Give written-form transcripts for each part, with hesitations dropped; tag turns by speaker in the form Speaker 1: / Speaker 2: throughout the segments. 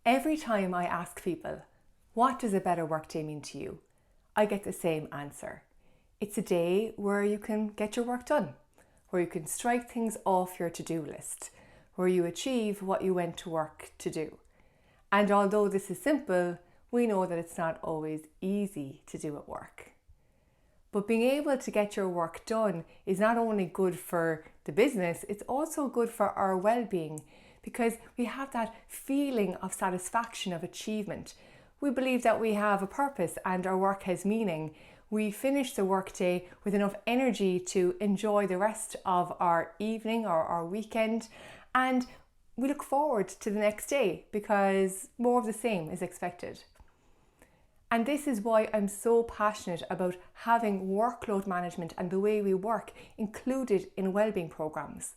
Speaker 1: Every time I ask people, what does a better workday mean to you? I get the same answer. It's a day where you can get your work done, where you can strike things off your to-do list, where you achieve what you went to work to do. And although this is simple, we know that it's not always easy to do at work. But being able to get your work done is not only good for the business, it's also good for our well-being, because we have that feeling of satisfaction, of achievement. We believe that we have a purpose and our work has meaning. We finish the workday with enough energy to enjoy the rest of our evening or our weekend, and we look forward to the next day because more of the same is expected. And this is why I'm so passionate about having workload management and the way we work included in wellbeing programs.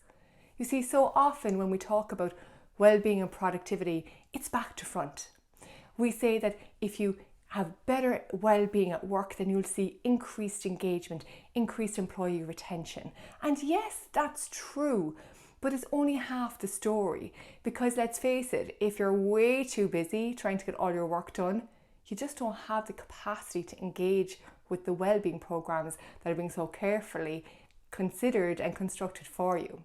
Speaker 1: You see, so often when we talk about well-being and productivity, it's back to front. We say that if you have better well-being at work, then you'll see increased engagement, increased employee retention. And yes, that's true, but it's only half the story. Because let's face it, if you're way too busy trying to get all your work done, you just don't have the capacity to engage with the wellbeing programs that are being so carefully considered and constructed for you.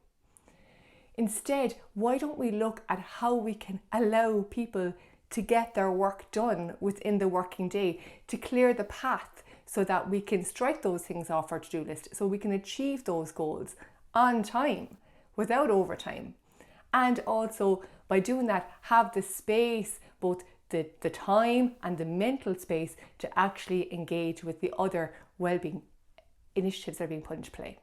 Speaker 1: Instead, why don't we look at how we can allow people to get their work done within the working day, to clear the path so that we can strike those things off our to-do list, so we can achieve those goals on time without overtime. And also by doing that, have the space, both the time and the mental space to actually engage with the other wellbeing initiatives that are being put into play.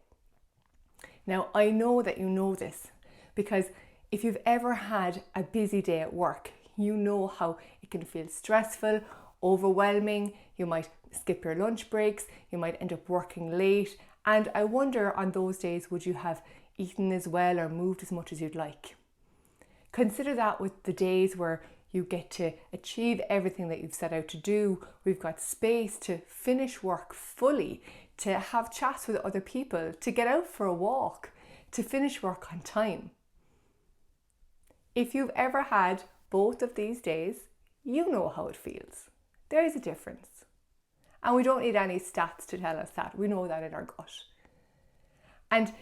Speaker 1: Now, I know that you know this because if you've ever had a busy day at work, you know how it can feel stressful, overwhelming. You might skip your lunch breaks, you might end up working late, and I wonder on those days, would you have eaten as well or moved as much as you'd like? Consider that with the days where you get to achieve everything that you've set out to do. We've got space to finish work fully, to have chats with other people, to get out for a walk, to finish work on time. If you've ever had both of these days, you know how it feels. There is a difference. And we don't need any stats to tell us that. We know that in our gut. And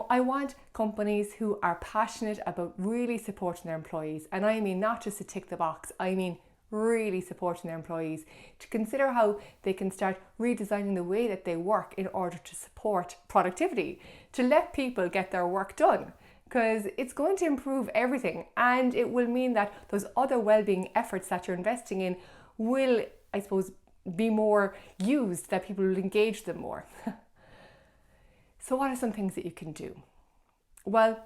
Speaker 1: I want companies who are passionate about really supporting their employees. And I mean not just to tick the box, I mean really supporting their employees, to consider how they can start redesigning the way that they work in order to support productivity, to let people get their work done, because it's going to improve everything, and it will mean that those other well-being efforts that you're investing in will, I suppose, be more used, that people will engage them more. So what are some things that you can do? Well,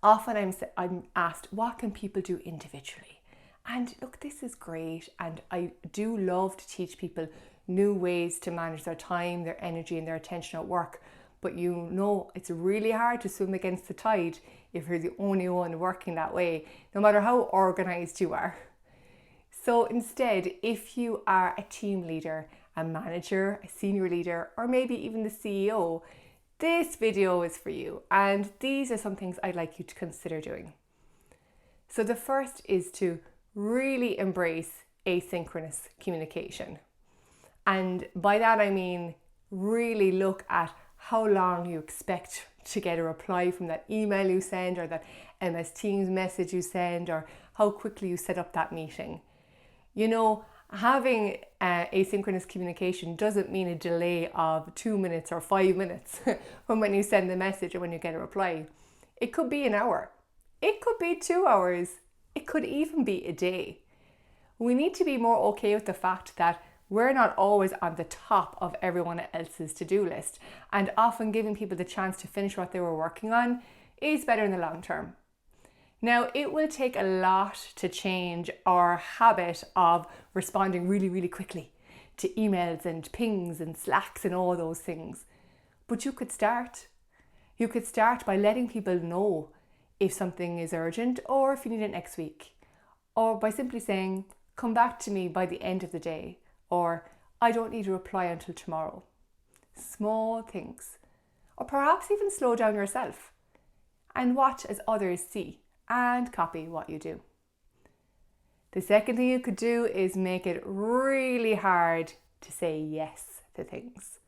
Speaker 1: often I'm asked, what can people do individually? And look, this is great, and I do love to teach people new ways to manage their time, their energy and their attention at work. But it's really hard to swim against the tide if you're the only one working that way, no matter how organised you are. So instead, if you are a team leader, a manager, a senior leader, or maybe even the CEO, this video is for you, and these are some things I'd like you to consider doing. So the first is to really embrace asynchronous communication. And by that I mean really look at how long you expect to get a reply from that email you send, or that MS Teams message you send, or how quickly you set up that meeting. Having asynchronous communication doesn't mean a delay of 2 minutes or 5 minutes from when you send the message or when you get a reply. It could be an hour. It could be 2 hours. It could even be a day. We need to be more okay with the fact that we're not always on the top of everyone else's to-do list, and often giving people the chance to finish what they were working on is better in the long term. Now, it will take a lot to change our habit of responding really, really quickly to emails and pings and Slacks and all those things. But you could start. You could start by letting people know if something is urgent or if you need it next week. Or by simply saying, come back to me by the end of the day. Or I don't need a reply until tomorrow. Small things. Or perhaps even slow down yourself and watch as others see and copy what you do. The second thing you could do is make it really hard to say yes to things.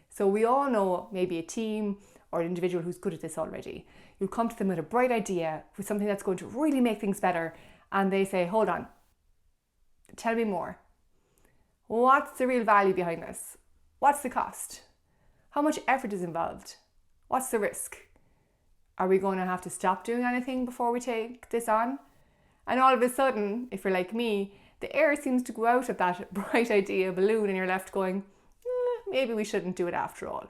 Speaker 1: So we all know maybe a team or an individual who's good at this already. You'll come to them with a bright idea for something that's going to really make things better, and they say, hold on, tell me more. What's the real value behind this? What's the cost? How much effort is involved? What's the risk? Are we going to have to stop doing anything before we take this on? And all of a sudden, if you're like me, the air seems to go out of that bright idea balloon and you're left going, maybe we shouldn't do it after all.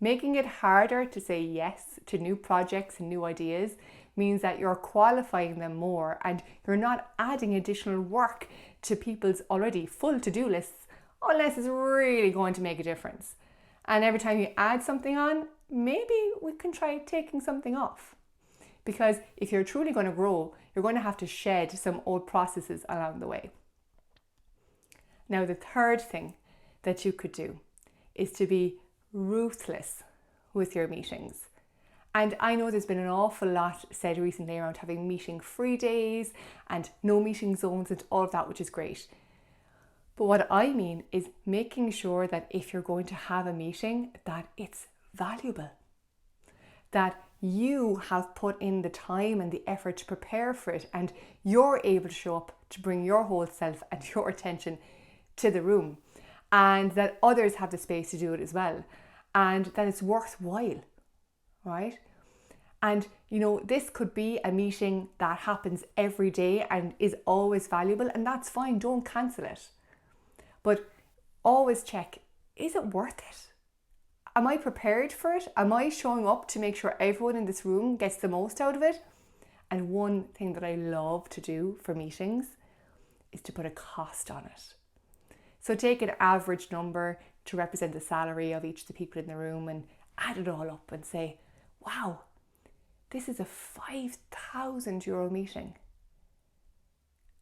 Speaker 1: Making it harder to say yes to new projects and new ideas means that you're qualifying them more and you're not adding additional work to people's already full to-do lists unless it's really going to make a difference. And every time you add something on, maybe we can try taking something off. Because if you're truly going to grow, you're going to have to shed some old processes along the way. Now, the third thing that you could do is to be ruthless with your meetings. And I know there's been an awful lot said recently around having meeting-free days and no meeting zones and all of that, which is great. But what I mean is making sure that if you're going to have a meeting, that it's valuable. That you have put in the time and the effort to prepare for it, and you're able to show up to bring your whole self and your attention to the room, and that others have the space to do it as well, and that it's worthwhile, right? And this could be a meeting that happens every day and is always valuable, and that's fine, don't cancel it. But always check, is it worth it? Am I prepared for it? Am I showing up to make sure everyone in this room gets the most out of it? And one thing that I love to do for meetings is to put a cost on it. So take an average number to represent the salary of each of the people in the room and add it all up and say, wow, this is a €5,000 meeting.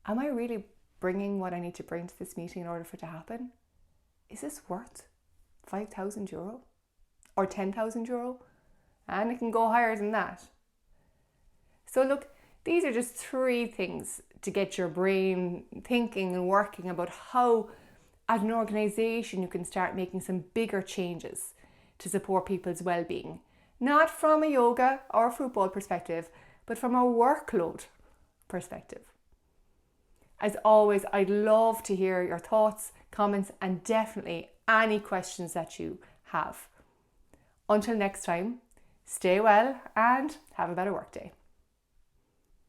Speaker 1: Am I really bringing what I need to bring to this meeting in order for it to happen? Is this worth €5,000 or €10,000? And it can go higher than that. So look, these are just 3 things to get your brain thinking and working about how as an organisation you can start making some bigger changes to support people's well-being. Not from a yoga or a football perspective, but from a workload perspective. As always, I'd love to hear your thoughts, comments, and definitely any questions that you have. Until next time, stay well and have a better workday.